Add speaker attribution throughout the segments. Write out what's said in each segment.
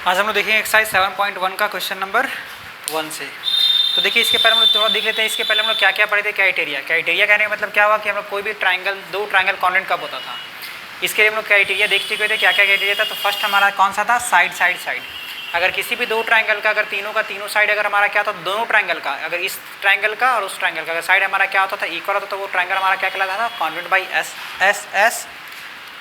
Speaker 1: आज हम लोग देखेंगे एक्सरसाइज 7.1 का क्वेश्चन नंबर 1 से। तो देखिए इसके पहले हम लोग थोड़ा देख लेते हैं। इसके पहले हम लोग क्या क्या पढ़े थे। क्राइटेरिया कहने का मतलब क्या हुआ कि हम लोग कोई भी दो ट्रायंगल कॉर्डिनेट कब होता था। इसके लिए हम लोग क्राइटेरिया देख चुके थे। क्या क्या क्राइटेरिया था। तो फर्स्ट हमारा कौन सा था, साइड साइड साइड। अगर किसी भी दो ट्रायंगल का अगर तीनों का तीनों साइड अगर हमारा क्या था, दोनों ट्रायंगल का अगर इस ट्रायंगल का और उस ट्रायंगल का अगर साइड हमारा क्या होता था, इक्वल होता, तो वो ट्रायंगल हमारा क्या कहलाता था, coordinate by S S S.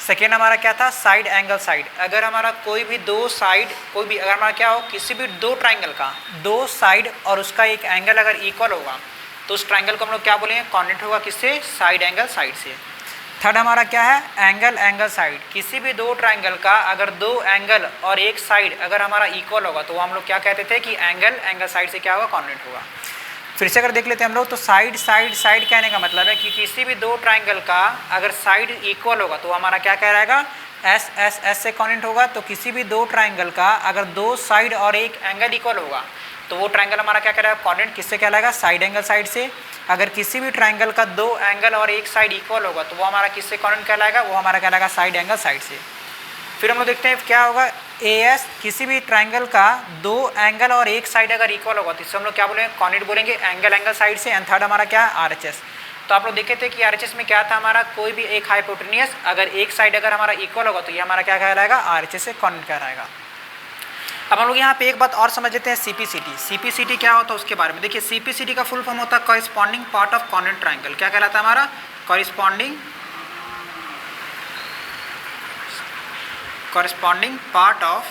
Speaker 1: Second हमारा क्या था, साइड एंगल साइड। अगर हमारा कोई भी दो साइड कोई भी अगर हमारा क्या हो, किसी भी दो ट्रायंगल का दो साइड और उसका एक एंगल अगर इक्वल होगा तो उस ट्रायंगल को हम लोग क्या बोलेंगे, कॉर्डिनेट होगा किससे, साइड एंगल साइड से। थर्ड हमारा क्या है, एंगल एंगल साइड। किसी भी दो ट्रायंगल का अगर दो एंगल और एक साइड अगर हमारा इक्वल होगा तो वो हम लोग क्या कहते थे कि एंगल एंगल साइड से क्या होगा, कॉर्डिनेट होगा। फिर से अगर देख लेते हैं हम लोग, तो साइड साइड साइड कहने का मतलब है कि किसी भी दो ट्रायंगल का अगर साइड इक्वल होगा तो हमारा क्या कहलाएगा, एस एस एस से कॉर्डिनेट होगा। तो किसी भी दो ट्रायंगल का अगर दो साइड और एक एंगल इक्वल होगा तो वो ट्रायंगल हमारा क्या कहलाएगा, कॉर्डिनेट किससे कहलाएगा, साइड एंगल साइड से। अगर किसी भी ट्रायंगल का दो एंगल और एक साइड इक्वल होगा तो वो हमारा किससे कॉर्डिनेट कहलाएगा, वो हमारा कहलाएगा साइड एंगल साइड से। फिर हम लोग देखते हैं क्या होगा, ए एस। किसी भी ट्रायंगल का दो एंगल और एक साइड अगर इक्वल होगा तो इससे हम लोग क्या बोलेंगे, कॉर्डिनेट बोलेंगे एंगल एंगल साइड से। एंड थर्ड हमारा क्या है, आर एच एस। तो आप लोग देखे थे कि आर एच एस में क्या था, हमारा कोई भी एक हाइपोटेनियस अगर एक साइड अगर हमारा इक्वल होगा तो ये हमारा क्या कहलाएगा, आर एच एस से कॉर्डिनेट कहलाएगा। अब हम लोग यहाँ पे एक बात और समझ लेते हैं, सीपीसीटी। सीपीसीटी क्या होता है उसके बारे में देखिए। सीपीसीटी का फुल फॉर्म होता है corresponding part of coordinate triangle. क्या कहलाता है हमारा, corresponding part of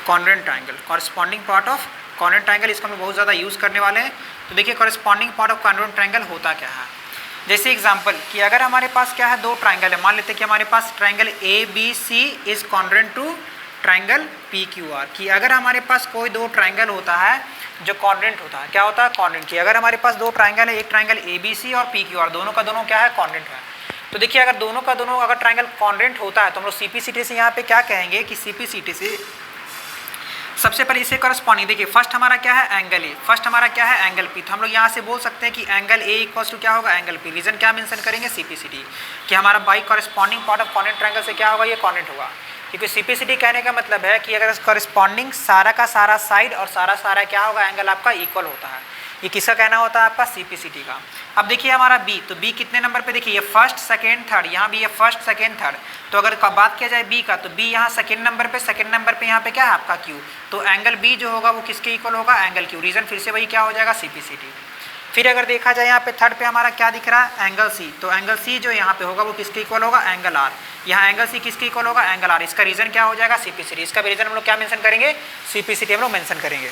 Speaker 1: coordinate triangle. Corresponding part of coordinate triangle, इसको हम लोग बहुत ज़्यादा यूज़ करने वाले हैं। तो देखिए corresponding part of coordinate triangle होता क्या है। जैसे एग्जांपल कि अगर हमारे पास क्या है, दो ट्रायंगल है। मान लेते हैं कि हमारे पास triangle A B C is coordinate to triangle P Q R. कि अगर हमारे पास कोई दो ट्रायंगल होता है जो कॉर्डिनेट होता है, क्या होता है, कॉर्डिनेट। की अगर हमारे पास दो ट्रायंगल है, एक ट्रायंगल ए बी सी और पी क्यू आर, दोनों का दोनों क्या है, कॉर्डिनेट है। तो देखिए अगर दोनों का दोनों अगर ट्रायंगल कॉर्डिनेट होता है तो हम लोग सीपीसीटी से यहाँ पे क्या कहेंगे कि सीपीसीटी से सबसे पहले इसे करस्पॉन्डिंग देखिए। फर्स्ट हमारा क्या है, एंगल ए। फर्स्ट हमारा क्या है, एंगल पी। तो हम लोग यहाँ से बोल सकते हैं कि एंगल ए इक्वल्स टू क्या होगा, एंगल पी। रीजन क्या मेंशन करेंगे, सीपीसीटी। कि हमारा by corresponding part of coordinate triangle से क्या होगा, ये कॉर्डिनेट होगा। क्योंकि सीपीसीटी कहने का मतलब है कि अगर करस्पॉन्डिंग सारा का सारा साइड और सारा सारा क्या होगा, एंगल आपका इक्वल होता है। ये किसका कहना होता है, आपका सीपीसीटी का। अब देखिए हमारा बी, तो बी कितने नंबर पे, देखिए ये फर्स्ट सेकेंड थर्ड, यहाँ भी ये फर्स्ट सेकेंड थर्ड। तो अगर बात किया जाए बी का, तो बी यहाँ सेकेंड नंबर पे यहाँ पे क्या है आपका क्यू। तो एंगल बी जो होगा वो किसके इक्वल होगा, एंगल क्यू। रीजन फिर से वही क्या हो जाएगा, सीपीसीटी। फिर अगर देखा जाए यहाँ पे थर्ड पे हमारा क्या दिख रहा है, एंगल सी। तो एंगल सी जो यहाँ पे होगा वो किसके इक्वल होगा, एंगल आर। यहाँ एंगल सी किसके इक्वल होगा, एंगल आर। इसका रीजन क्या हो जाएगा, सीपीसीटी। इसका भी रीजन हम लोग क्या मेंशन करेंगे, सीपीसीटी हम लोग मेंशन करेंगे।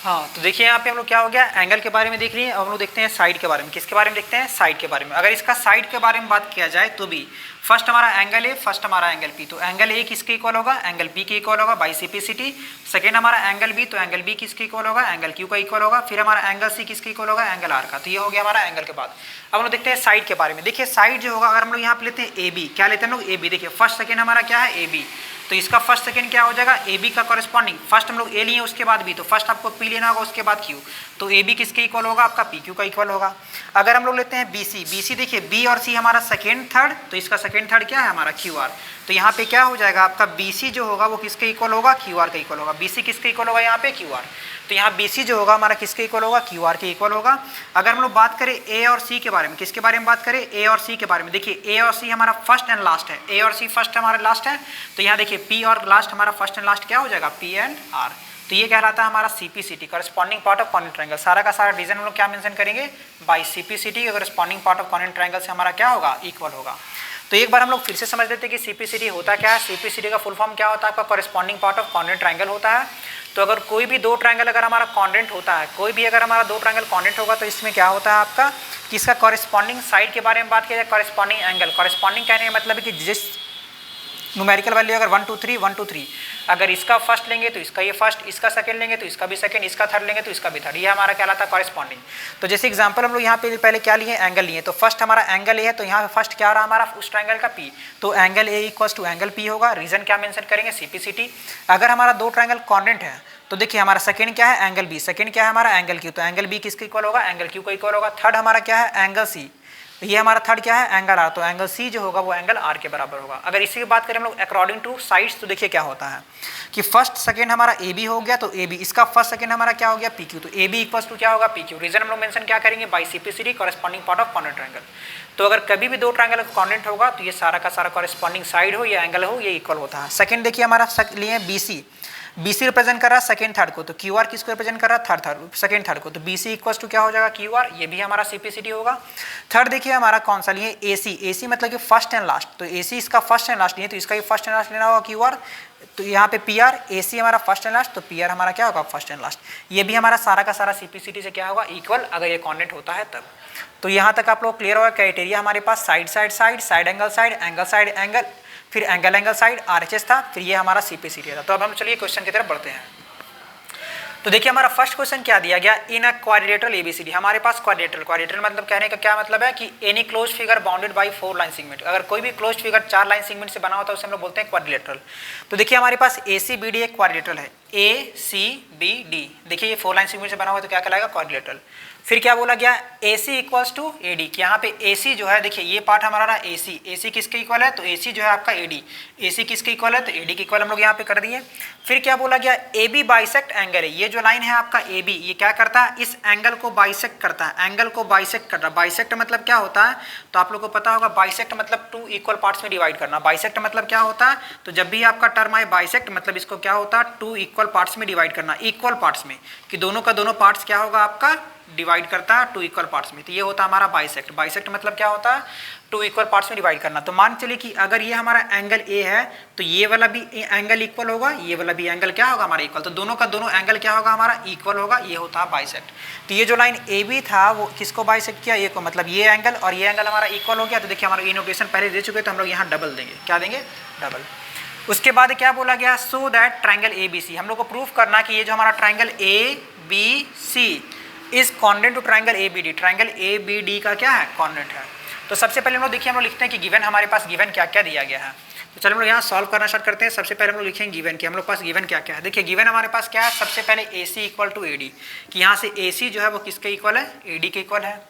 Speaker 1: हाँ, तो देखिए यहाँ पे हम लोग क्या हो गया, एंगल के बारे में देख लिए। अब हम लोग देखते हैं साइड के बारे में। किसके बारे में देखते हैं, साइड के बारे में। अगर इसका साइड के बारे में बात किया जाए तो भी फर्स्ट हमारा एंगल ए, फर्स्ट हमारा एंगल पी। तो एंगल ए किसके इक्वल होगा, एंगल पी के इक्वल होगा बाई सीपीसीटी। सेकेंड हमारा एंगल बी, तो एंगल बी किसके इक्वल होगा, एंगल क्यू का इक्वल होगा। फिर हमारा एंगल सी किसके इक्वल होगा, एंगल आर का। तो ये हो गया हमारा एंगल के बाद। अब हम लोग देखते हैं साइड के बारे में। देखिए साइड जो होगा, अगर हम लोग यहाँ पे लेते हैं ए बी, क्या लेते हैं हम लोग, ए बी। देखिए फर्स्ट सेकेंड हमारा क्या है, ए बी। तो इसका फर्स्ट सेकेंड क्या हो जाएगा, ए बी का कॉरेस्पॉन्डिंग। फर्स्ट हम लोग ए लिए उसके बाद बी, तो फर्स्ट आपको पी लेना होगा उसके बाद क्यू। तो ए बी किसके इक्वल होगा, आपका पी क्यू का इक्वल होगा। अगर हम लोग लेते हैं बी सी, बी सी देखिए बी और सी हमारा सेकेंड थर्ड, तो इसका सेकेंड थर्ड क्या है हमारा क्यू आर। तो यहाँ पे क्या हो जाएगा आपका बी सी जो होगा वो किसके इक्वल होगा, क्यू आर का इक्वल होगा। बी सी किसके इक्वल होगा, यहाँ पे क्यू आर। तो यहाँ बी सी जो होगा हमारा किसके इक्वल होगा, क्यू आर के इक्वल होगा। अगर हम लोग बात करें ए और सी के बारे में, किसके बारे में बात करें, ए और सी के बारे में। देखिए ए और सी हमारा फर्स्ट एंड लास्ट है, ए और सी फर्स्ट हमारा लास्ट है। तो यहाँ देखिए पी और लास्ट हमारा फर्स्ट एंड लास्ट क्या हो जाएगा, पी एंड आर। तो ये कहलाता है हमारा CPCT, corresponding part of coordinate triangle. सारा का सारा रीजन हम लोग क्या मेंशन करेंगे, by CPCT. Corresponding part of coordinate triangle से हमारा क्या होगा, इक्वल होगा। तो एक बार हम लोग फिर से समझ लेते हैं कि सीपीसीटी होता क्या है। सीपीसीटी का फुल फॉर्म क्या होता है, आपका corresponding part of coordinate triangle होता है। तो अगर कोई भी दो ट्रायंगल अगर हमारा कॉर्डिनेट होता है, कोई भी अगर हमारा दो ट्रायंगल कॉर्डिनेट होगा तो इसमें क्या होता है आपका, कि इसका कॉरेस्पॉन्डिंग साइड के बारे में बात किया जाए, कॉरेस्पॉन्डिंग एंगल। कॉरेस्पॉन्डिंग कहने का मतलब है कि जिस न्यूमेरिकल वैल्यू अगर 1 2 3 1 2 3, अगर इसका फर्स्ट लेंगे तो इसका ये फर्स्ट, इसका सेकंड लेंगे तो इसका भी सेकंड, इसका थर्ड लेंगे तो इसका भी थर्ड। ये हमारा क्या कहलाता है, कॉरेस्पॉन्डिंग। तो जैसे एग्जांपल हम लोग यहाँ पे पहले क्या लिए, एंगल लिए। तो फर्स्ट हमारा एंगल ए है, तो यहाँ पे फर्स्ट क्या रहा हमारा, उस ट्रायंगल का पी। तो angle A equals to angle P होगा। रीजन क्या मेंशन करेंगे, सीपीसीटी। अगर हमारा दो ट्रायंगल कॉर्डिनेट है तो देखिए हमारा सेकंड क्या है, एंगल बी। सेकंड क्या है हमारा, एंगल क्यू। तो एंगल बी किसके इक्वल होगा, एंगल क्यू का इक्वल होगा। थर्ड हमारा क्या है, एंगल सी। तो ये हमारा थर्ड क्या है, एंगल आर, तो एंगल सी जो होगा वो एंगल आर के बराबर होगा। अगर इसी की बात करें हम लोग अकॉर्डिंग टू साइड्स, तो देखिए क्या होता है कि फर्स्ट सेकंड हमारा ए बी हो गया, तो ए बी, इसका फर्स्ट सेकंड हमारा क्या हो गया, पी क्यू, तो ए बी इक्वल्स टू क्या होगा, पी क्यू। रीजन हम लोग मेंशन क्या करेंगे, by simplicity corresponding part of corner triangle. तो अगर कभी भी दो ट्रायंगल कॉर्डिनेट होगा तो ये सारा का सारा कॉरेस्पॉन्डिंग साइड हो या एंगल हो, ये इक्वल होता है। सेकंड देखिए हमारा लिए बी सी, BC रिप्रेजेंट कर रहा है सेकंड थर्ड को, तो QR किसको रिप्रेजेंट कर रहा है, थर्ड सेकंड थर्ड को, तो BC इक्वल्स टू क्या हो जाएगा, QR, ये भी हमारा सिम्प्लिसिटी होगा। थर्ड देखिए हमारा कौन सा लिए, AC मतलब कि फर्स्ट एंड लास्ट, तो AC इसका फर्स्ट एंड लास्ट नहीं है, तो इसका भी फर्स्ट एंड लास्ट लेना होगा QR, तो यहाँ पे PR, AC हमारा फर्स्ट एंड लास्ट, तो PR हमारा क्या होगा, फर्स्ट एंड लास्ट। ये भी हमारा सारा का सारा सिम्प्लिसिटी से क्या होगा, इक्वल, अगर ये कॉर्डिनेट होता है तब। तो यहाँ तक आप लोग क्लियर होगा क्राइटेरिया हमारे पास, side side side, side angle side angle, फिर एंगल एंगल साइड, RHS था, फिर ये हमारा सिम्प्लिसिटी था। तो अब हम चलिए क्वेश्चन की तरफ बढ़ते हैं। तो देखिए हमारा फर्स्ट क्वेश्चन क्या दिया गया, इन अ क्वाड्रिलेटरल एबीसीडी, हमारे पास क्वाड्रिलेटरल मतलब कहने का क्या मतलब है कि any close figure bounded by 4 line segment, अगर कोई भी क्लोज फिगर 4 लाइन सेगमेंट से बना होता है उसे हम लोग बोलते हैं क्वाड्रिलेटरल। तो देखिए हमारे पास ACBD एक क्वाड्रिलेटरल है, ACBD, देखिए ये 4 लाइन सेगमेंट से बना हुआ है, तो क्या कहलाएगा, क्वाड्रिलेटरल। फिर क्या बोला गया, AC इक्वल्स टू AD, कि यहाँ पे AC जो है, देखिए ये पार्ट हमारा रहा AC किसके इक्वल है, तो AC जो है आपका AD, AC किसके इक्वल है, तो AD के इक्वल हम लोग यहाँ पे कर दिए। फिर क्या बोला गया, AB बाइसेक्ट एंगल है, ये जो लाइन है आपका AB, ये क्या करता है, इस एंगल को बाइसेक्ट करता है, एंगल को बाइसेक्ट कर रहा है। बाइसेक्ट मतलब क्या होता है, तो आप लोग को पता होगा, बाइसेक्ट मतलब 2 इक्वल पार्ट्स में डिवाइड करना। बाइसेक्ट मतलब क्या होता है, तो जब भी आपका टर्म आए बाइसेक्ट, मतलब इसको क्या होता है, 2 इक्वल पार्ट्स में डिवाइड करना, इक्वल पार्ट्स में, कि दोनों का दोनों पार्ट्स क्या होगा आपका, डिवाइड करता है 2 इक्वल पार्ट्स में, तो ये होता है हमारा बाइसेक्ट। बाइसेक्ट मतलब क्या होता है, 2 इक्वल पार्ट्स में डिवाइड करना। तो मान चलिए कि अगर ये हमारा एंगल A है, तो ये वाला भी एंगल इक्वल होगा, ये वाला भी एंगल क्या होगा हमारा इक्वल, तो दोनों का दोनों एंगल क्या होगा हमारा, इक्वल होगा, ये होता है बाइसेक्ट। तो ये जो लाइन AB था वो किसको बाइसेक्ट किया, ये को, मतलब ये एंगल और ये एंगल हमारा इक्वल हो गया। तो देखिए हमारा इनोटेशन पहले दे चुके, तो हम लोग यहाँ डबल देंगे, क्या देंगे, डबल। उसके बाद क्या बोला गया, सो दैट ट्राइंगल ABC, हम लोग को प्रूफ करना कि ये जो हमारा triangle ABC is coordinate to triangle ABD, triangle ABD का क्या है, कॉर्डिनेट है। तो सबसे पहले हम लोग देखिए, हम लोग लिखते हैं कि गिवन, हमारे पास गिवन क्या क्या दिया गया है। तो चलो हम लोग यहाँ सॉल्व करना स्टार्ट करते हैं। सबसे पहले हम लोग लिखेंगे गिवन कि हम लोग पास गिवन क्या क्या है। देखिए गिवन हमारे पास क्या है, सबसे पहले AC इक्वल टू AD, कि यहाँ से AC जो है वो किसके इक्वल है, AD के इक्वल है।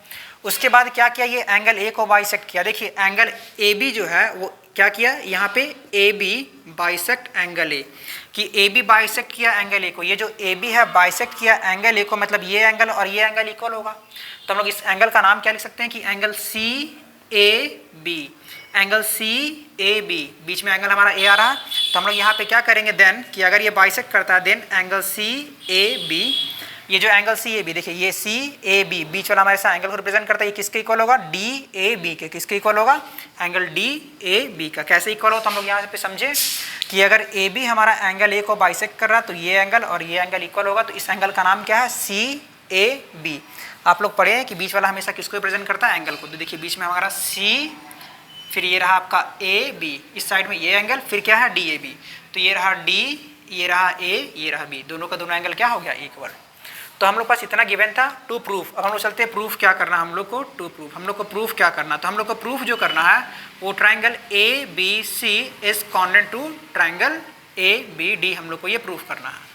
Speaker 1: उसके बाद क्या किया, ये एंगल A को बाइसेक्ट किया। देखिए एंगल AB जो है वो क्या किया, यहाँ पे AB बाइसेक्ट एंगल A, कि AB बाइसेक्ट किया एंगल A को, ये जो AB है बाइसेक्ट किया एंगल A को, मतलब ये एंगल और ये एंगल इक्वल होगा। तो हम लोग इस एंगल का नाम क्या लिख सकते हैं कि एंगल CAB, एंगल CAB, बीच में एंगल हमारा A आ रहा है। तो हम लोग यहाँ पे क्या करेंगे देन, कि अगर ये बाइसेक्ट करता है देन एंगल CAB, ये जो एंगल CAB, देखिए ये CAB बीच वाला हमारे साथ एंगल को रिप्रेजेंट करता है, ये किसके इक्वल होगा, DAB के, किसके इक्वल होगा, एंगल DAB का। कैसे इक्वल हो, तो हम लोग यहाँ पे समझे कि अगर AB हमारा एंगल A को बाइसेक्ट कर रहा है तो ये एंगल और ये एंगल इक्वल होगा। तो इस एंगल का नाम क्या है, CAB। आप लोग पढ़े हैं कि बीच वाला हमेशा किसको रिप्रेजेंट करता है, एंगल को। तो देखिए बीच में हमारा C, फिर ये रहा आपका AB, इस साइड में ये एंगल, फिर क्या है DAB, तो ये रहा D, ये रहा A, ये रहा B, दोनों का दोनों एंगल क्या हो गया, इक्वल। तो हम लोग पास इतना गिवन था टू प्रूफ। अब हम लोग चलते हैं प्रूफ क्या करना हम लोग को, टू प्रूफ, हम लोग को प्रूफ क्या करना। तो हम लोग को प्रूफ जो करना है वो triangle ABC is coordinate to triangle ABD, हम लोग को ये प्रूफ करना है।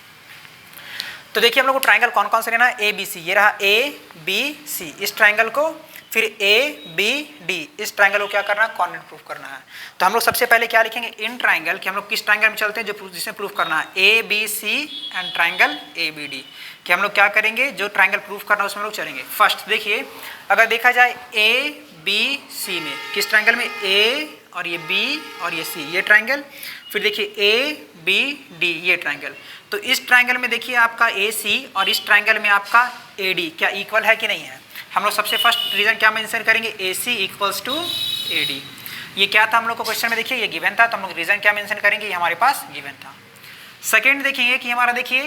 Speaker 1: तो देखिए हम लोग को ट्राइंगल कौन कौन से लेना है, ABC, ये रहा ABC, इस ट्राइंगल को, फिर ABD, इस ट्राइंगल को क्या करना है, कॉर्डिनेट प्रूफ करना है। तो हम लोग सबसे पहले क्या लिखेंगे, इन ट्राइंगल, कि हम लोग किस ट्राइंगल में चलते हैं जो जिसमें प्रूफ करना है, ABC एंड ट्राइंगल ABD, कि हम लोग क्या करेंगे, जो ट्राइंगल प्रूफ करना है उसमें लोग चलेंगे। फर्स्ट देखिए अगर देखा जाए ABC में, किस ट्राइंगल में, A और ये B और ये C, ये ट्राइंगल, फिर देखिए ABD, ये ट्राइंगल। तो इस ट्राइंगल में देखिए आपका AC और इस ट्राइंगल में आपका AD क्या इक्वल है कि नहीं है। हम लोग सबसे फर्स्ट रीजन क्या मेंशन करेंगे, AC इक्वल्स टू AD। ये क्या था हम लोग को क्वेश्चन में, देखिए ये गिवन था, तो हम लोग रीजन क्या मेंशन करेंगे, ये हमारे पास गिवन था। सेकंड देखेंगे कि हमारा देखिए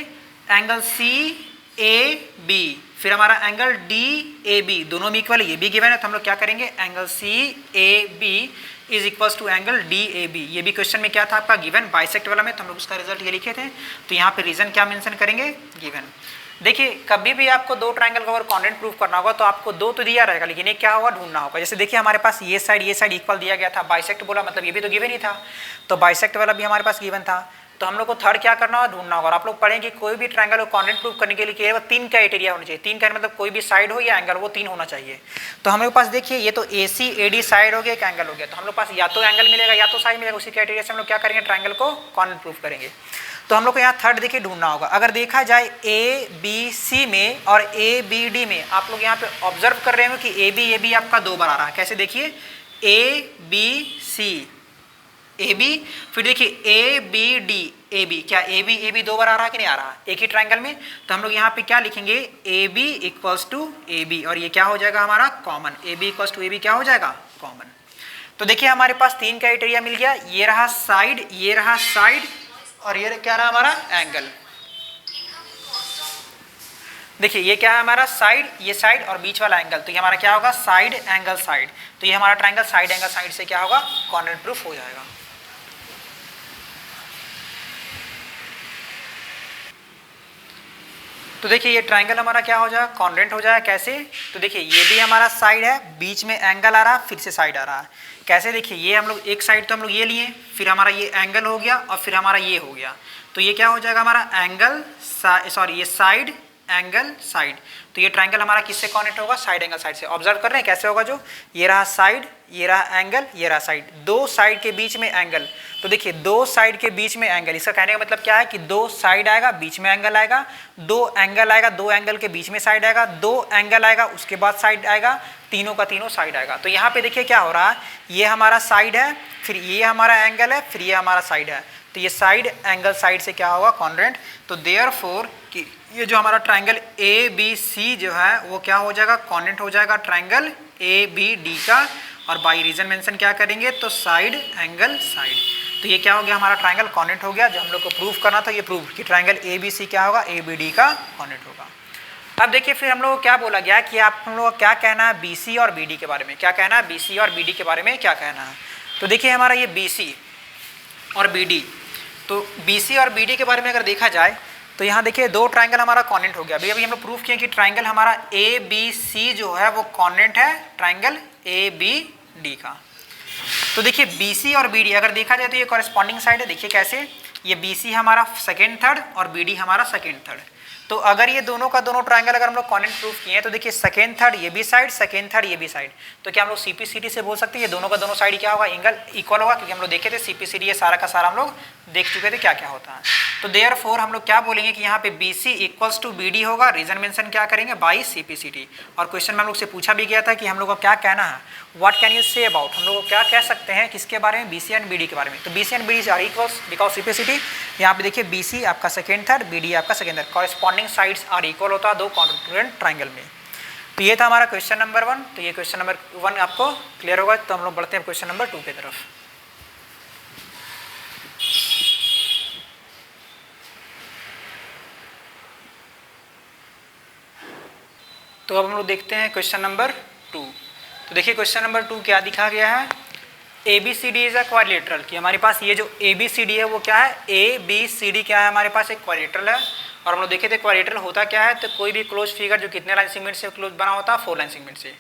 Speaker 1: एंगल CAB, फिर हमारा एंगल DAB, दोनों में इक्वल है, ये भी गिवन है। तो हम लोग क्या करेंगे, angle CAB is equals to angle DAB। ये भी क्वेश्चन में क्या था आपका, गिवन, बाइसेक्ट वाला में, तो हम लोग उसका रिजल्ट ये लिखे थे। तो यहाँ पे रीजन क्या मेंशन करेंगे, गिवन। देखिए कभी भी आपको दो ट्राइंगल का अगर कॉर्डिनेट प्रूफ करना होगा तो आपको दो तो दिया रहेगा, लेकिन ये क्या होगा, ढूंढना होगा। जैसे देखिए हमारे पास ये साइड इक्वल दिया गया था, बाइसेक्ट बोला, मतलब ये भी तो गिवन ही था, तो बाइसेक्ट वाला भी हमारे पास गिवन था। तो हम लोग को थर्ड क्या करना होगा, ढूंढना होगा। और आप लोग पढ़ेंगे कि कोई भी ट्रायंगल को कॉन्ग्रुएंट प्रूफ करने के लिए केवल 3 क्राइटेरिया होने चाहिए। 3 का मतलब कोई भी साइड हो या एंगल, वो 3 होना चाहिए। तो हम लोग के पास देखिए ये तो AC AD साइड हो गया, एक एंगल हो गया, तो हम लोग पास या तो एंगल मिलेगा या तो साइड मिलेगा। उसी क्राइटेरिया से हम लोग क्या करेंगे, ट्रायंगल को कॉन्ग्रुएंट प्रूफ करेंगे। तो हम लोग को यहाँ थर्ड देखिए ढूंढना होगा। अगर देखा जाए ABC में और ABD में, आप लोग यहाँ पे ऑब्जर्व कर रहे हो कि AB आपका 2 बार आ रहा है। कैसे देखिए, ABC AB, फिर देखिए ABD AB, क्या AB 2 बार आ रहा है कि नहीं आ रहा, एक ही ट्रायंगल में। तो हम लोग यहाँ पे क्या लिखेंगे, AB इक्वल्स टू AB, और ये क्या हो जाएगा हमारा common, AB equals to AB क्या हो जाएगा, कॉमन। तो देखिए हमारे पास 3 क्राइटेरिया मिल गया, ये रहा साइड, ये रहा साइड, और ये क्या रहा हमारा एंगल। देखिए ये क्या है हमारा साइड, ये साइड और बीच वाला एंगल, तो ये हमारा क्या होगा, साइड एंगल साइड। तो ये हमारा ट्रायंगल साइड एंगल साइड से क्या होगा, कॉन्ग्रुएंट प्रूफ हो जाएगा। तो देखिए ये ट्रायंगल हमारा क्या हो जाएगा, कॉन्ग्रुएंट हो जाएगा। कैसे, तो देखिए ये भी हमारा साइड है, बीच में एंगल आ रहा है, फिर से साइड आ रहा है। कैसे, देखिए ये हम लोग एक साइड तो हम लोग ये लिए, फिर हमारा ये एंगल हो गया, और फिर हमारा ये हो गया। तो ये क्या हो जाएगा हमारा एंगल, सॉरी ये साइड एंगल साइड। तो ये ट्रायंगल हमारा किससे कॉन्ग्रुएंट होगा, साइड एंगल साइड से। ऑब्जर्व कर रहे हैं कैसे होगा, जो ये रहा साइड, ये रहा एंगल, ये रहा साइड, 2 साइड के बीच में एंगल। तो देखिए 2 साइड के बीच में एंगल, इसका कहने का मतलब क्या है कि 2 साइड आएगा, बीच में एंगल आएगा, 2 एंगल आएगा, 2 एंगल के बीच में साइड आएगा, 2 एंगल आएगा, उसके बाद साइड आएगा, तीनों का तीनों साइड आएगा। तो यहाँ पे देखिए क्या हो रहा है, ये हमारा साइड है, फिर ये हमारा एंगल है, फिर ये हमारा साइड है। तो ये साइड एंगल साइड से क्या होगा, कॉन्ग्रुएंट। तो देयरफॉर कि ये जो हमारा ट्रायंगल ABC जो है वो क्या हो जाएगा, कॉन्ग्रुएंट हो जाएगा ट्रायंगल ABD का। और बाई रीजन मेंशन क्या करेंगे, तो साइड एंगल साइड। तो ये क्या हो गया, हमारा ट्रायंगल कॉन्ग्रुएंट हो गया। जो हम लोग को प्रूफ करना था, ये प्रूफ कि ट्रायंगल ABC क्या होगा, ABD का कॉन्ग्रुएंट होगा। अब देखिए फिर हम लोग को क्या बोला गया कि आप हम लोग को क्या कहना है BC और BD के बारे में, क्या कहना है BC और BD के बारे में क्या कहना है। तो देखिए हमारा ये BC और BD, तो BC और BD के बारे में अगर देखा जाए तो यहाँ देखिए 2 ट्रायंगल हमारा कॉन्ग्रुएंट हो गया। अभी हम लोग प्रूफ किए कि ट्रायंगल हमारा ABC जो है वो कॉन्ग्रुएंट है ट्रायंगल ABD का। तो देखिए BC और BD अगर देखा जाए तो ये कॉरेस्पॉन्डिंग साइड है। देखिए कैसे, ये BC हमारा सेकेंड थर्ड और BD हमारा सेकेंड थर्ड। तो अगर ये दोनों का दोनों ट्रायंगल अगर हम लोग कॉन्ग्रुएंट प्रूफ किए हैं तो देखिए सेकेंड थर्ड ये भी साइड, सेकेंड थर्ड ये भी साइड। तो क्या हम लोग CPCD से बोल सकते हैं ये दोनों का दोनों साइड क्या होगा, एंगल इक्वल होगा, क्योंकि हम लोग देखे थे CPCD ये सारा का सारा हम लोग देख चुके थे क्या क्या होता है। तो देयरफॉर हम लोग क्या बोलेंगे कि यहाँ पे BC इक्वल्स टू BD होगा। रीजन मेंशन क्या करेंगे, बाई CPCD। और क्वेश्चन में हम लोग से पूछा भी गया था कि हम लोग को क्या कहना है, what can you say about, हम लोग को क्या कह सकते हैं किसके बारे में, BC एंड BD के बारे में। तो BC and BD are equals because CPCD। यहाँ पे देखिए BC आपका सेकेंड थर्ड, BD आपका second third, corresponding sides are equal होता है 2 कॉन्ग्रुएंट ट्रायंगल में। तो ये था हमारा क्वेश्चन नंबर 1। तो ये क्वेश्चन नंबर 1 आपको क्लियर होगा। तो हम लोग बढ़ते हैं क्वेश्चन नंबर 2 की तरफ। तो अब हम लोग देखते हैं क्वेश्चन नंबर 2। तो देखिए क्वेश्चन नंबर 2 क्या दिखा गया है, ABCD इज अ क्वाड्रिलेटरल। कि हमारे पास ये जो ABCD है वो क्या है, ABCD क्या है, हमारे पास एक क्वाड्रिलेटरल है। और हम लोग देखे थे क्वाड्रिलेटरल होता क्या है, तो कोई भी क्लोज फिगर जो कितने लाइन सेगमेंट से क्लोज बना होता है, 4 लाइन सेगमेंट से।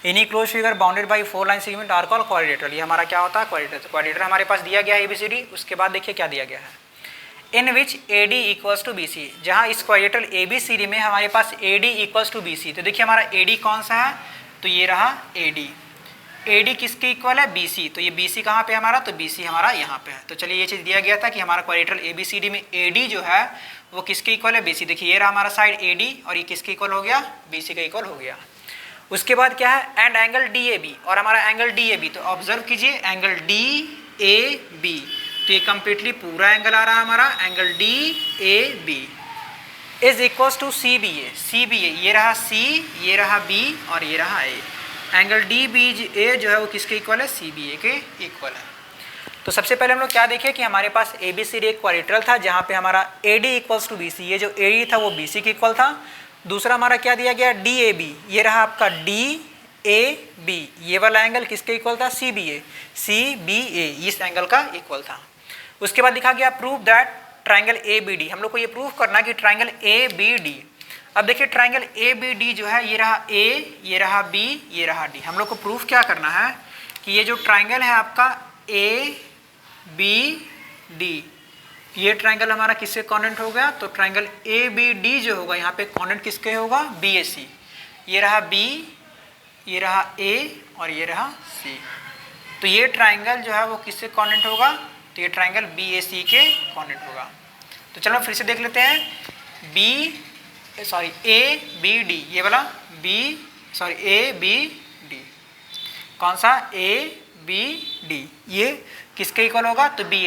Speaker 1: Any close figure bounded by 4 line segment are called quadrilateral. ये हमारा क्या होता है, क्वाड्रिलेटरल। क्वाड्रिलेटरल हमारे पास दिया गया है ABCD। उसके बाद देखिए क्या दिया गया है, इन विच AD इक्वल्स टू BC। जहाँ इस क्वाड्रिलेटरल ABCD में हमारे पास AD इक्वल्स टू BC। तो देखिए हमारा AD कौन सा है, तो ये रहा AD। AD किसके इक्वल है, BC। तो ये BC कहाँ पे हमारा, तो BC हमारा यहाँ पे है। तो चलिए ये चीज़ दिया गया था कि हमारा क्वाड्रिलेटरल ABCD में AD जो है वो किसके इक्वल है, BC। देखिए ये रहा हमारा साइड AD और ये किसके इक्वल हो गया, BC का इक्वल हो गया। उसके बाद क्या है, एंड एंगल DAB। और हमारा एंगल DAB, तो ऑब्जर्व कीजिए एंगल DAB, तो ये कंप्लीटली पूरा एंगल आ रहा है हमारा angle DAB is equals to CBA। ये रहा C, ये रहा B और ये रहा A। एंगल DBA जो है वो किसके इक्वल है, CBA के इक्वल है। तो सबसे पहले हम लोग क्या देखें कि हमारे पास ABCD एक क्वाड्रिलेटरल था जहाँ पे हमारा AD इक्वल्स टू BC। ये जो AD था वो BC के इक्वल था। दूसरा हमारा क्या दिया गया, DAB। ये रहा आपका DAB, ये वाला एंगल किसके इक्वल था, CBA इस एंगल का इक्वल था। उसके बाद दिखा गया प्रूव दैट ट्रायंगल ABD। हम लोग को ये प्रूव करना कि ट्रायंगल ABD। अब देखिए ट्रायंगल ABD जो है ये रहा A, ये रहा B, ये रहा D। हम लोग को प्रूफ क्या करना है कि ये जो ट्रायंगल है आपका ABD ये ट्राइंगल हमारा किससे कॉर्डिनेट हो गया, तो ट्राइंगल ए बी डी जो होगा यहाँ पे कॉर्डिनेट किसके होगा, बी ए सी। ये रहा बी, ये रहा ए और ये रहा सी। तो ये ट्राइंगल जो है वो किससे कॉर्डिनेट होगा, तो ये ट्राइंगल बी ए सी के कॉर्डिनेट होगा। तो चलो फिर से देख लेते हैं, ए बी डी, ये वाला ए बी डी, कौन सा, ए बी डी, ये किसके इक्वल होगा, तो बी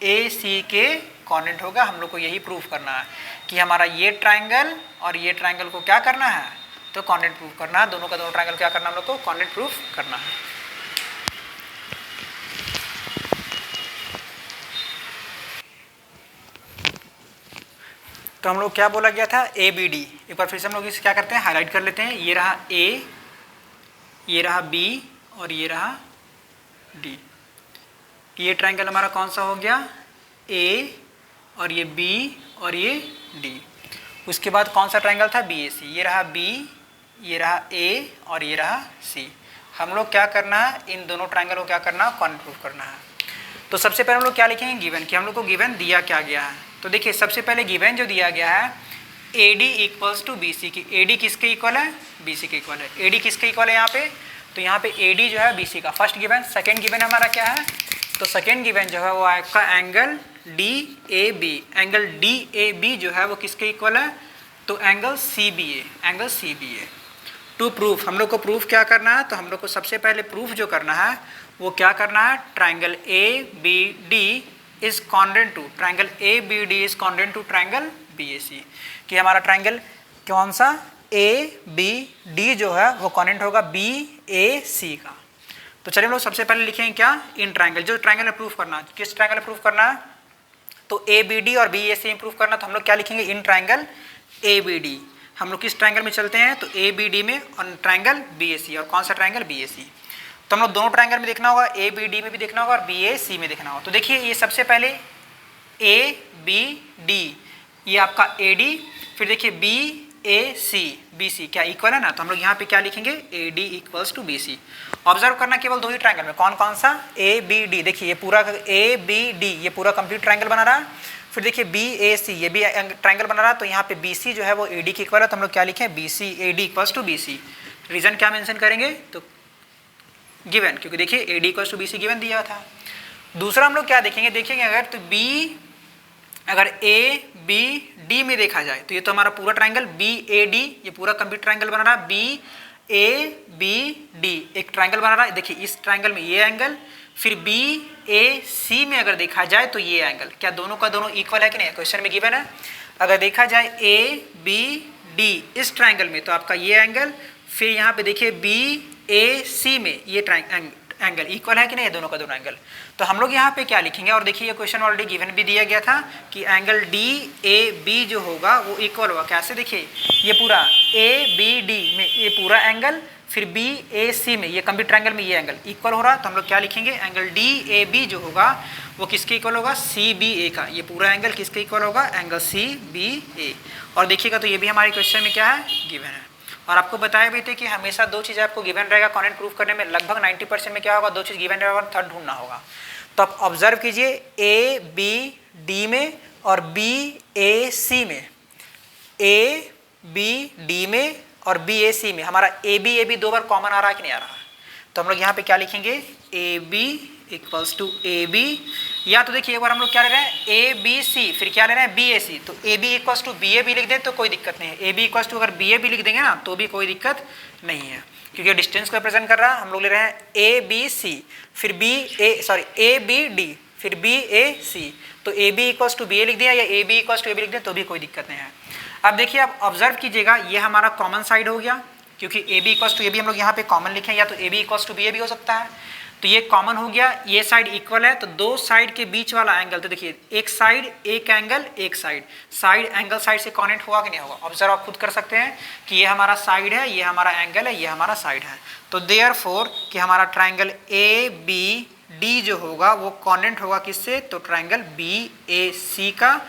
Speaker 1: ए सी के कॉर्डिनेट होगा। हम लोग को यही प्रूफ करना है कि हमारा ये ट्राइंगल और ये ट्राइंगल को क्या करना है, तो कॉर्डिनेट प्रूफ करना है। दोनों का दोनों ट्राइंगल क्या करना है, हम लोग को कॉर्डिनेट प्रूफ करना है। तो हम लोग क्या बोला गया था, ए बी डी। एक बार फिर से हम लोग इसे क्या करते हैं, हाईलाइट कर लेते हैं। ये रहा ए, ये रहा बी और ये रहा डी। ये ट्राइंगल हमारा कौन सा हो गया, ए और ये बी और ये डी। उसके बाद कौन सा ट्राइंगल था, बी ए सी। ये रहा बी, ये रहा ए और ये रहा सी। हम लोग क्या करना है, इन दोनों ट्राइंगल को क्या करना है, कॉर्डिनेट प्रूफ करना है। तो सबसे पहले हम लोग क्या लिखेंगे, गिवन, कि हम लोग को गिवन दिया क्या गया है। तो देखिए सबसे पहले गिवन जो दिया गया है, A D equals to B C की। ए डी किसके इक्वल है, बी सी के इक्वल है। ए डी किसके इक्वल है यहाँ पे, तो यहाँ पे ए डी जो है बी सी का फर्स्ट गिवन। सेकेंड गिवन हमारा क्या है, तो सेकेंड गिवन जो है वो आपका angle D A B. Angle D A B जो है वो किसके इक्वल है, तो angle C B A. To prove, हम लोग को प्रूफ क्या करना है, तो हम लोग को सबसे पहले प्रूफ जो करना है वो क्या करना है, triangle A B D is coordinate to, triangle A B D is coordinate to triangle B A C. कि हमारा ट्राइंगल कौन सा, ए बी डी जो है वो कॉर्डिनेट होगा बी ए सी का। तो चलिए हम लोग सबसे पहले लिखेंगे क्या, इन ट्राइंगल, जो ट्राइंगल में प्रूफ करना है, किस ट्राइंगल में प्रूफ करना है, तो ए बी डी और बी ए सी में प्रूफ करना। तो हम लोग क्या लिखेंगे, in triangle A B D. हम लोग किस ट्राइंगल में चलते हैं, तो ए बी डी में और ट्राइंगल बी ए सी। और कौन सा ट्राइंगल, बी ए सी। तो हम लोग दोनों ट्राइंगल में देखना होगा, ए बी डी में भी देखना होगा और बी ए सी में देखना होगा। तो देखिए ये सबसे पहले ए बी डी, ये आपका ए डी, फिर देखिए B A C, B C क्या इक्वल है ना, तो हम लोग यहाँ पे क्या लिखेंगे, A D equals to B C. Observe करना केवल दो ही ट्राइंगल में, कौन कौन सा, ए बी डी। देखिए ये पूरा ए बी डी ये पूरा कंप्लीट ट्राइंगल बना रहा है। फिर देखिए बी ए सी ये भी ट्राइंगल बना रहा है। तो यहाँ पे बी सी जो है वो ए डी के इक्वल है। तो हम लोग क्या लिखें, B C A D equals to B C. Reason क्या मेंशन करेंगे, तो गिवन, क्योंकि देखिए A D equals to B C given दिया था। दूसरा हम लोग क्या देखेंगे, देखेंगे अगर तो बी, अगर ए बी डी में देखा जाए तो ये तो हमारा पूरा ट्राइंगल बी ए डी ये पूरा कंप्लीट ट्राइंगल बना रहा है। बी ए बी डी एक ट्राइंगल बना रहा है। देखिए इस ट्राइंगल में ये एंगल, फिर बी ए सी में अगर देखा जाए तो ये एंगल, क्या दोनों का दोनों इक्वल है कि नहीं, क्वेश्चन में गिवन है। अगर देखा जाए ए बी डी इस ट्राइंगल में तो आपका ये एंगल, फिर यहाँ पे देखिए बी ए सी में ये एंगल इक्वल है कि नहीं, दोनों का दोनों एंगल। तो हम लोग यहाँ पे क्या लिखेंगे, और देखिए ये क्वेश्चन ऑलरेडी गिवन भी दिया गया था कि एंगल डी ए बी जो होगा वो इक्वल होगा। कैसे, देखिए ये पूरा ए बी डी में ये पूरा एंगल, फिर बी ए सी में ये कंप्लीट ट्रायंगल में ये एंगल इक्वल हो रहा। तो हम लोग क्या लिखेंगे, एंगल डी ए बी जो होगा वो किसके इक्वल होगा, सी बी ए का। ये पूरा एंगल किसके इक्वल होगा, एंगल सी बी ए। और देखिएगा तो ये भी हमारे क्वेश्चन में क्या है, गिवन है। और आपको बताया भी थे कि हमेशा दो चीज़ें आपको गिवन रहेगा कॉन्सेप्ट प्रूफ करने में, लगभग 90% में क्या होगा, दो चीज़ गिवन रहेगा और थर्ड ढूंढना होगा। तो आप ऑब्जर्व कीजिए ए बी डी में और बी ए सी में, ए बी डी में और बी ए सी में हमारा ए बी दो बार कॉमन आ रहा है कि नहीं आ रहा है। तो हम लोग यहाँ पे क्या लिखेंगे, A B equals to A B, या तो देखिए एक बार हम लोग क्या ले रहे हैं ए बी सी, फिर क्या ले रहे हैं बी ए सी। तो A B equals to B A B लिख दें तो कोई दिक्कत नहीं है, ए बी इक्वल्स टू अगर बी ए बी लिख देंगे ना तो भी कोई दिक्कत नहीं है, क्योंकि डिस्टेंस को रिप्रेजेंट कर रहा है। हम लोग ले रहे हैं ए बी सी, फिर ए बी डी, फिर बी ए सी। तो A B equals to B A लिख दिया या A B equals to A B लिख दें तो भी कोई दिक्कत नहीं है। अब देखिए आप ऑब्जर्व कीजिएगा, ये हमारा कॉमन साइड हो गया, क्योंकि A B equals to A B हम लोग यहाँ पे कॉमन लिखें, या तो A B equals to B A भी हो सकता है। तो ये कॉमन हो गया, ये साइड इक्वल है, तो दो साइड के बीच वाला एंगल, तो देखिए एक साइड एक एंगल एक साइड, साइड एंगल साइड से कनेक्ट हुआ कि नहीं होगा। ऑब्जर्व आप खुद कर सकते हैं कि ये हमारा साइड है, ये हमारा एंगल है, ये हमारा साइड है। तो देयरफॉर कि हमारा ट्राइंगल ए बी डी जो होगा वो कॉन्वेंट होगा किससे, तो ट्राइंगल बी ए सी का।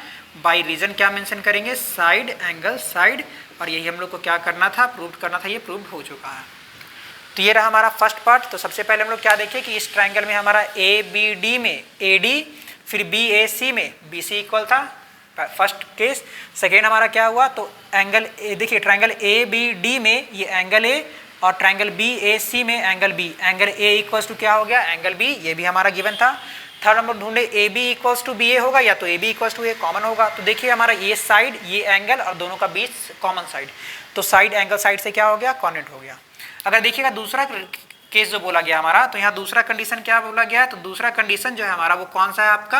Speaker 1: बाई रीजन क्या मेंशन करेंगे, साइड एंगल साइड, और यही हम लोग को क्या करना था, प्रूव करना था, ये प्रूव हो चुका है। तो ये रहा हमारा फर्स्ट पार्ट। तो सबसे पहले हम लोग क्या देखें कि इस ट्राइंगल में हमारा ए बी डी में ए डी फिर बी ए सी में बी सी इक्वल था फर्स्ट केस। सेकेंड हमारा क्या हुआ, तो एंगल ए, देखिए ट्रायंगल ए बी डी में ये एंगल ए और ट्रायंगल बी ए सी में angle B, angle A equals to क्या हो गया, एंगल बी, ये भी हमारा गिवन था। थर्ड हम लोग ढूंढे A B equals to B A होगा या तो A B equals to A common होगा। तो देखिए हमारा ये साइड ये एंगल और दोनों का बीच कॉमन साइड, तो साइड एंगल साइड से क्या हो गया, कॉर्डिनेट हो गया। अगर देखिएगा दूसरा केस जो बोला गया हमारा, तो यहाँ दूसरा कंडीशन क्या बोला गया है, तो दूसरा कंडीशन जो है हमारा वो कौन सा है आपका,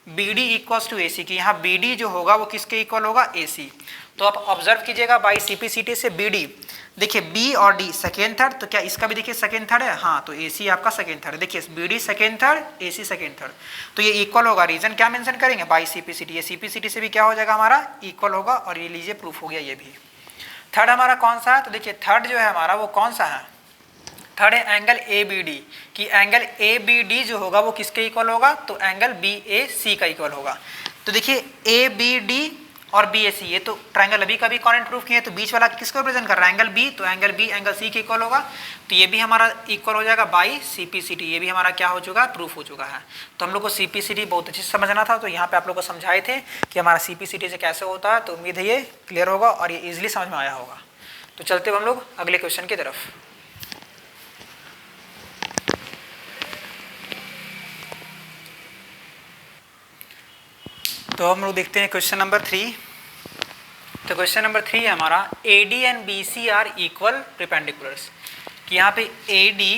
Speaker 1: बी डी इक्वल्स टू ए सी की। यहाँ बी डी जो होगा वो किसके इक्वल होगा, ए सी। तो आप ऑब्जर्व कीजिएगा by C P C T से बी डी, देखिए बी और डी सेकेंड थर्ड, तो क्या इसका भी देखिए सेकेंड थर्ड है, हाँ, तो ए सी आपका सेकेंड थर्ड। देखिए B D second third, A C second third, तो ये इक्वल होगा। रीजन क्या मेंशन करेंगे, by C P C T. ये सी पी सी टी से भी क्या हो जाएगा हमारा इक्वल होगा, और ये लीजिए प्रूफ हो गया ये भी। थर्ड हमारा कौन सा है, तो देखिए थर्ड जो है हमारा वो कौन सा है, थर्ड है एंगल ए बी डी कि एंगल ए बी डी जो होगा वो किसके इक्वल होगा, तो एंगल बी ए सी का इक्वल होगा। तो देखिए ए बी डी और बी ए सी, ये तो ट्रायंगल अभी का भी कॉर्डिनेट प्रूफ किए, तो बीच वाला किसको रिप्रेजेंट कर रहा है, एंगल बी, तो एंगल बी एंगल सी के इक्वल होगा। तो ये भी हमारा इक्वल हो जाएगा by C P C T, ये भी हमारा क्या हो चुका है, प्रूफ हो चुका है। तो हम लोग को सी पी सी टी बहुत अच्छे से समझना था, तो यहाँ पे आप लोग को समझाए थे कि हमारा सी पी सी टी से कैसे होता है। तो उम्मीद है ये क्लियर होगा और ये ईजिली समझ में आया होगा। तो चलते हम लोग अगले क्वेश्चन की तरफ। तो हम लोग देखते हैं क्वेश्चन नंबर 3। तो क्वेश्चन नंबर 3 है हमारा A D and B C are equal perpendiculars, कि यहाँ पे A D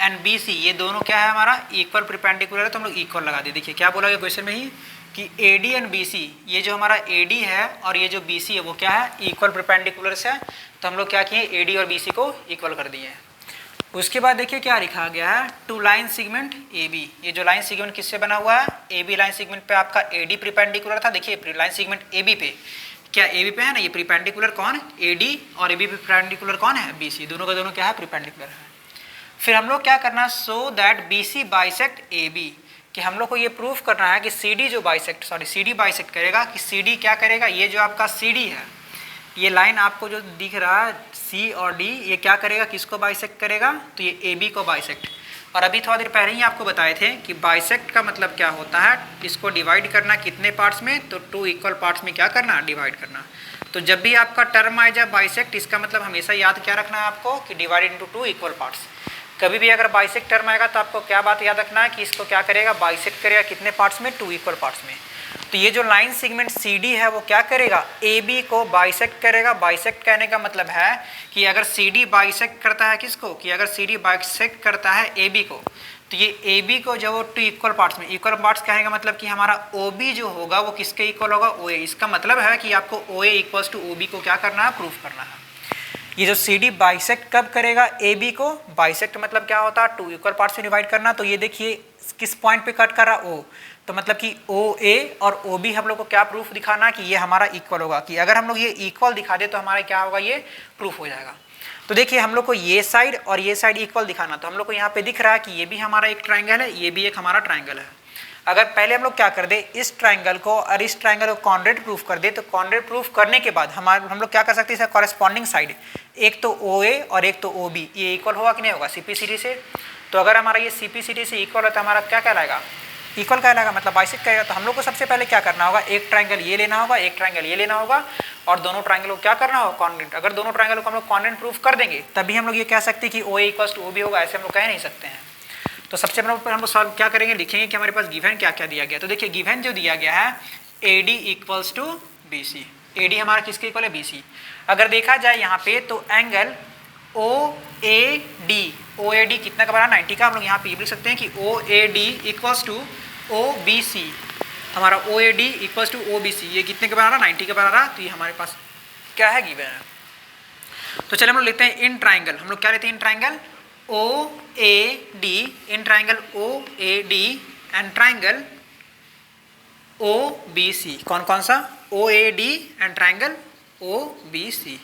Speaker 1: and B C ये दोनों क्या है हमारा इक्वल परपेंडिकुलर है, तो हम लोग इक्वल लगा दिए। देखिए क्या बोला गया क्वेश्चन में ही कि A D and B C, ये जो हमारा ए डी है और ये जो बी सी है वो क्या है, इक्वल परपेंडिकुलर्स है। तो हम लोग क्या किए, ए डी और बी सी को इक्वल कर दिए। उसके बाद देखिए क्या लिखा गया है, two line segment A B, ये जो लाइन सेगमेंट किससे बना हुआ है, ए बी लाइन सेगमेंट पे आपका ए डी परपेंडिकुलर था। देखिए लाइन सेगमेंट ए बी पे, क्या ए बी पे है ना, ये परपेंडिकुलर कौन, ए डी, और ए बी पे परपेंडिकुलर कौन है, बी सी, दोनों का दोनों क्या है, परपेंडिकुलर है। फिर हम लोग क्या करना, so that B C bisect A B, कि हम लोग को ये प्रूफ करना है कि सी डी जो बाइसेक्ट, सी डी बाइसेक्ट करेगा, कि सी डी क्या करेगा, ये जो आपका सी डी है, ये लाइन आपको जो दिख रहा है सी और डी, ये क्या करेगा, किसको बाइसेक्ट करेगा, तो ये ए बी को बाइसेक्ट। और अभी थोड़ा देर पहले ही आपको बताए थे कि बाइसेक्ट का मतलब क्या होता है, इसको डिवाइड करना कितने पार्ट्स में, तो 2 इक्वल पार्ट्स में क्या करना, डिवाइड करना। तो जब भी आपका टर्म आए जाए बाइसेक्ट, इसका मतलब हमेशा याद क्या रखना है आपको, कि डिवाइड इंटू 2 इक्वल पार्ट्स। कभी भी अगर बाइसेक्ट टर्म आएगा तो आपको क्या बात याद रखना है, कि इसको क्या करेगा, बाइसेक्ट करेगा कितने पार्ट्स में, 2 इक्वल पार्ट्स में। तो ये जो लाइन सेगमेंट सी डी है वो क्या करेगा, ए बी को बाइसेक्ट करेगा। बाइसेक्ट कहने का मतलब है कि अगर सी डी बाइसेक्ट करता है किसको, कि अगर सी डी बाइसेक्ट करता है ए बी को, तो ये ए बी को जब वो 2 इक्वल पार्ट्स में, इक्वल पार्ट्स कहने का मतलब कि हमारा ओ बी जो होगा वो किसके इक्वल होगा, ओ ए। इसका मतलब है कि आपको ओ ए इक्वल्स टू ओ बी को क्या करना है, प्रूफ करना है। ये जो सी डी बाइसेक्ट कब करेगा, ए बी को, बाइसेक्ट मतलब क्या होता है, 2 इक्वल पार्ट्स में डिवाइड करना। तो ये देखिए किस पॉइंट पे कट कर रहा, ओ, तो मतलब कि ओ ए और ओ बी हम लोग को क्या प्रूफ दिखाना, कि ये हमारा इक्वल होगा। कि अगर हम लोग ये इक्वल दिखा दे तो हमारा क्या होगा, ये प्रूफ हो जाएगा। तो देखिए हम लोग को ये साइड और ये साइड इक्वल दिखाना, तो हम लोग को यहाँ पे दिख रहा है कि ये भी हमारा एक ट्रायंगल है, ये भी एक हमारा ट्रायंगल है। अगर पहले हम लोग क्या कर दे, इस ट्रायंगल को और इस ट्रायंगल को कॉर्डिनेट प्रूफ कर दे, तो कॉर्डिनेट प्रूफ करने के बाद हम लोग क्या कर सकते हैं, इसका कॉरेस्पॉन्डिंग साइड, एक तो ओ ए और एक तो ओ बी, ये इक्वल होगा कि नहीं होगा, सी पी सी टी से। तो अगर हमारा ये सी पी सी टी से इक्वल है तो हमारा क्या कहलाएगा, इक्वल कहलाएगा, मतलब बाइसेक्ट करेगा। तो हम लोग को सबसे पहले क्या करना होगा, एक ट्रायंगल ये लेना होगा, एक ट्रायंगल ये लेना होगा, और दोनों ट्रायंगल को क्या करना होगा, कॉर्डिनेट। अगर दोनों ट्रायंगल को हम लोग कॉर्डिनेट प्रूफ कर देंगे तभी हम लोग ये कह सकते हैं कि O A equals to O B होगा, ऐसे हम लोग कह नहीं सकते हैं। तो सबसे पहले हम लोग सॉल्व क्या करेंगे, लिखेंगे कि हमारे पास गिवन क्या क्या दिया गया। तो देखिए गिवन जो दिया गया है A D equals to B C, A D हमारा किसके इक्वल है, बी सी। अगर देखा जाए यहाँ पे तो angle O A D, O A D कितना का बना, 90 का। हम लोग यहाँ पे ये लिख सकते हैं कि O A D equals to O B C, हमारा O A D equals to O B C, ये कितने का बना रहा, 90 का बना रहा। तो ये हमारे पास क्या है, गिवन है। तो चलिए हम लोग लेते हैं इन ट्राइंगल, हम लोग क्या लेते हैं, in triangle O A D, in triangle O A D and triangle O B C. कौन कौन सा, O A D and triangle O B C.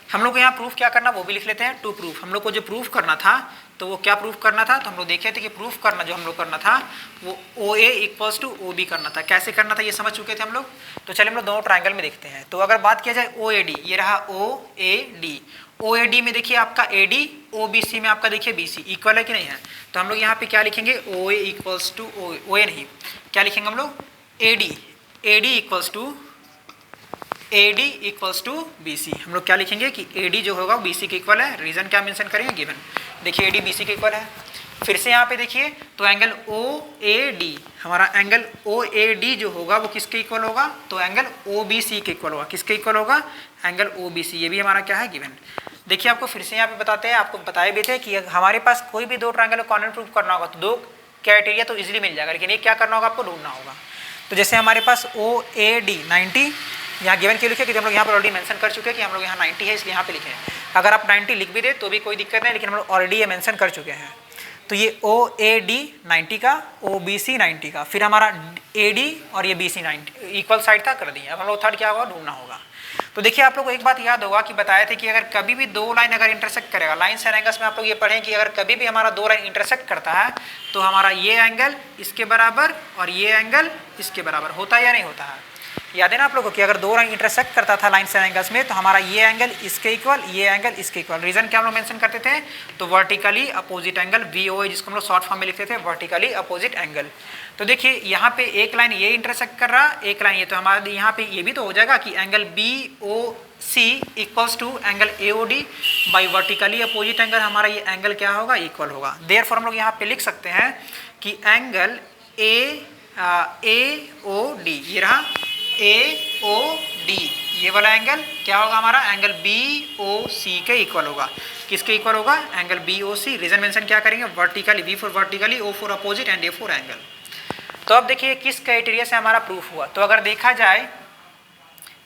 Speaker 1: हम लोग को यहाँ प्रूफ क्या करना वो भी लिख लेते हैं। टू प्रूफ, हम लोग को जो प्रूफ करना था तो वो क्या प्रूफ करना था, तो हम लोग देखे थे कि प्रूफ करना जो हम लोग करना था वो OA इक्वल्स टू OB करना था। कैसे करना था ये समझ चुके थे हम लोग। तो चलिए हम लोग दोनों ट्रायंगल में देखते हैं। तो अगर बात किया जाए OAD, ये रहा OAD, OAD में देखिए आपका AD, OBC में आपका देखिए BC इक्वल है कि नहीं है। तो हम लोग यहाँ पे क्या लिखेंगे, OA इक्वल्स टू OA नहीं, क्या लिखेंगे हम लोग, AD इक्वल्स टू BC। हम लोग क्या लिखेंगे कि AD जो होगा BC के इक्वल है। रीजन क्या मेंशन करेंगे, गिवन। देखिए AD BC के इक्वल है। फिर से यहाँ पे देखिए तो एंगल OAD, हमारा एंगल OAD जो होगा वो किसके इक्वल होगा, तो एंगल OBC के इक्वल होगा। किसके इक्वल होगा, एंगल OBC। ये भी हमारा क्या है, गिवन। देखिए आपको फिर से यहाँ पे बताते हैं, आपको बताए भी थे कि हमारे पास कोई भी दो ट्रायंगल को कॉर्नर प्रूफ करना होगा तो दो क्राइटेरिया तो इजीली मिल जाएगा, लेकिन ये क्या करना होगा, आपको ढूंढना होगा। तो जैसे हमारे पास OAD 90 यहाँ गिवन क्यों लिखे, क्योंकि हम लोग यहाँ पर ऑलरेडी मेंशन कर चुके हैं कि हम लोग यहाँ 90 है, इसलिए यहाँ पे लिखे हैं। अगर आप 90 लिख भी दे तो भी कोई दिक्कत नहीं, लेकिन हम लोग ऑलरेडी ये मेंशन कर चुके हैं। तो ये OAD 90 का, OBC 90 का, फिर हमारा AD और ये BC 90 इक्वल साइड था, कर दिया। अब हम लोग थर्ड क्या होगा, ढूंढना होगा। तो देखिए आप लोग को एक बात याद होगा कि बताए थे कि अगर कभी भी दो लाइन अगर इंटरसेक्ट करेगा, लाइन एंड एंगल्स में आप लोग ये पढ़ें कि अगर कभी भी हमारा दो लाइन इंटरसेक्ट करता है तो हमारा ये एंगल इसके बराबर और ये एंगल इसके बराबर होता है या नहीं होता है। याद है ना आप लोगों को कि अगर दो लाइन इंटरसेक्ट करता था लाइन एंड एंगल्स में तो हमारा ये एंगल इसके इक्वल, ये एंगल इसके इक्वल। रीजन क्या हम लोग मेंशन करते थे, तो वर्टिकली अपोजिट एंगल VOA, जिसको हम लोग शॉर्ट फॉर्म में लिखते थे वर्टिकली अपोजिट एंगल। तो देखिए यहाँ पे एक लाइन ये इंटरसेक्ट कर रहा, एक लाइन ये, तो हमारा यहाँ पे ये भी तो हो जाएगा कि angle BOC equals to angle AOD by vertically opposite angle, हमारा ये एंगल क्या होगा, इक्वल होगा। देयरफॉर हम लोग यहाँ पे लिख सकते हैं कि एंगल AOD, ये रहा AOD, ये वाला एंगल क्या होगा, हमारा एंगल BOC के इक्वल होगा। किसके इक्वल होगा, एंगल BOC। रीजन मेंशन क्या करेंगे, vertically, V for vertically, O for opposite and A for angle. तो अब देखिए किस क्राइटेरिया से हमारा प्रूफ हुआ। तो अगर देखा जाए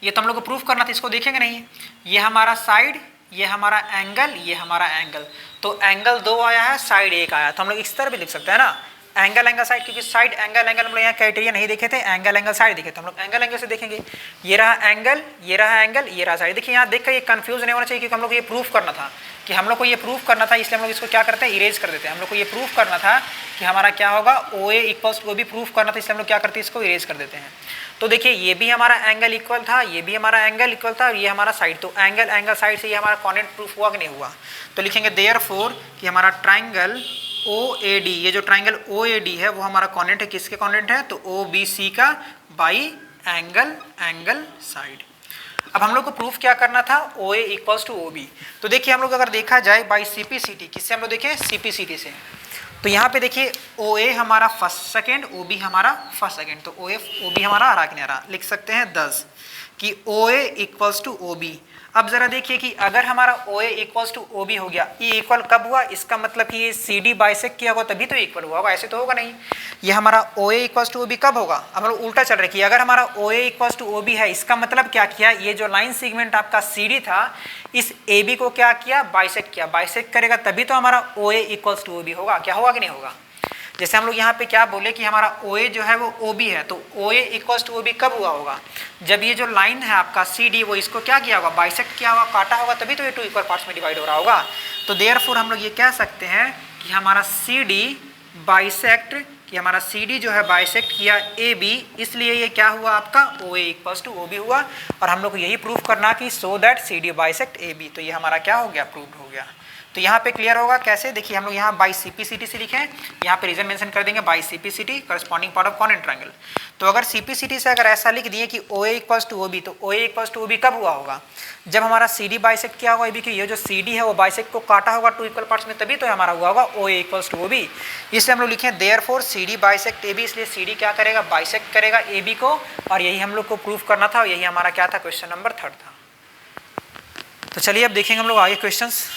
Speaker 1: ये तो हम लोग को प्रूफ करना था, इसको देखेंगे नहीं, ये हमारा साइड, ये हमारा एंगल, ये हमारा एंगल। तो एंगल 2 आया है, साइड 1 आया, तो हम लोग इस तरह भी लिख सकते हैं ना, एंगल एंगल साइड, क्योंकि साइड एंगल एंगल हम लोग यहाँ क्राइटेरिया नहीं देखे थे, एंगल एंगल साइड देखे, तो हम लोग एंगल एंगल से देखेंगे। ये रहा एंगल, ये रहा एंगल, ये रहा साइड। देखिए यहाँ देख कर ये कंफ्यूज नहीं होना चाहिए, क्योंकि हम लोग ये प्रूफ करना था कि हम लोग को ये प्रूफ करना था, इसलिए हम लोग इसको क्या करते हैं, इरेज कर देते हैं। हम लोग को ये प्रूफ करना था कि हमारा क्या होगा, OA equals to OB proof करना था, इसलिए हम लोग क्या करते हैं, इसको इरेज कर देते हैं। तो देखिए ये भी हमारा एंगल इक्वल था, ये भी हमारा एंगल इक्वल था और ये हमारा साइड, तो एंगल एंगल साइड से ये हमारा कॉर्डिनेट प्रूफ हुआ कि नहीं हुआ। तो लिखेंगे देयरफॉर कि हमारा ट्राइंगल OAD, ये जो ट्राइंगल OAD है वो हमारा कॉर्डिनेट है, किसके कॉर्डिनेट है, तो OBC का बाई एंगल एंगल साइड। अब हम लोग को प्रूफ क्या करना था, OA इक्वल्स टू OB। तो देखिए हम लोग अगर देखा जाए बाई CPCT, किससे हम लोग देखें, CPCT से। तो यहाँ पे देखिए OA हमारा फर्स्ट सेकेंड, OB हमारा फर्स्ट सेकेंड, तो OB हमारा आ रहा कि नहीं आ रहा, लिख सकते हैं 10 कि OA इक्वल्स टू OB। अब जरा देखिए कि अगर हमारा OA इक्वल्स टू OB हो गया, ये इक्वल कब हुआ, इसका मतलब कि ये CD बाइसेक्ट किया होगा तभी तो इक्वल हुआ होगा, ऐसे तो होगा नहीं। ये हमारा OA इक्वल्स टू OB कब होगा, हम लोग उल्टा चल रहे कि अगर हमारा OA इक्वल्स टू OB है, इसका मतलब क्या किया, ये जो लाइन सेगमेंट आपका CD था इस AB को क्या किया, बाइसेक्ट किया। बाइसेक्ट करेगा तभी तो हमारा OA इक्वल्स टू OB होगा, क्या होगा कि नहीं होगा। जैसे हम लोग यहाँ पे क्या बोले कि हमारा OA जो है वो OB है, तो OA इक्वल्स टू OB कब हुआ होगा, जब ये जो लाइन है आपका CD वो इसको क्या किया होगा, बाइसेक्ट किया होगा, काटा होगा, तभी तो ये 2 इक्वल पार्ट्स में डिवाइड हो रहा होगा। तो देयरफॉर हम लोग ये कह सकते हैं कि हमारा CD बाइसेक्ट, कि हमारा CD जो है बाइसेक्ट किया AB, इसलिए ये क्या हुआ आपका OA इक्वल्स टू OB हुआ। और हम लोग को यही प्रूफ करना कि so that CD bisect AB, तो ये हमारा क्या हो गया, प्रूव्ड हो गया। तो यहाँ पे क्लियर होगा कैसे, देखिए हम लोग यहाँ बाई CPCT से लिखे हैं, यहाँ पे रीजन मेंशन कर देंगे by CPCT corresponding part of coordinate triangle. तो अगर CPCT से अगर ऐसा लिख दिए कि OA इक्वल्स टू OB, तो OA इक्वल्स टू OB कब हुआ होगा, जब हमारा CD बाइसेक्ट किया होगा AB की, ये जो CD है वो बाइसेक्ट को काटा होगा 2 इक्वल पार्ट्स में, तभी तो हमारा हुआ होगा OA इक्वल्स टू OB। इसलिए हम लोग लिखें देयरफॉर CD बाइसेक्ट AB, इसलिए CD क्या करेगा, बाइसेक्ट करेगा AB को, और यही हम लोग को प्रूफ करना था, और यही हमारा क्या था, क्वेश्चन नंबर 3 था। तो चलिए अब देखेंगे हम लोग आगे क्वेश्चंस।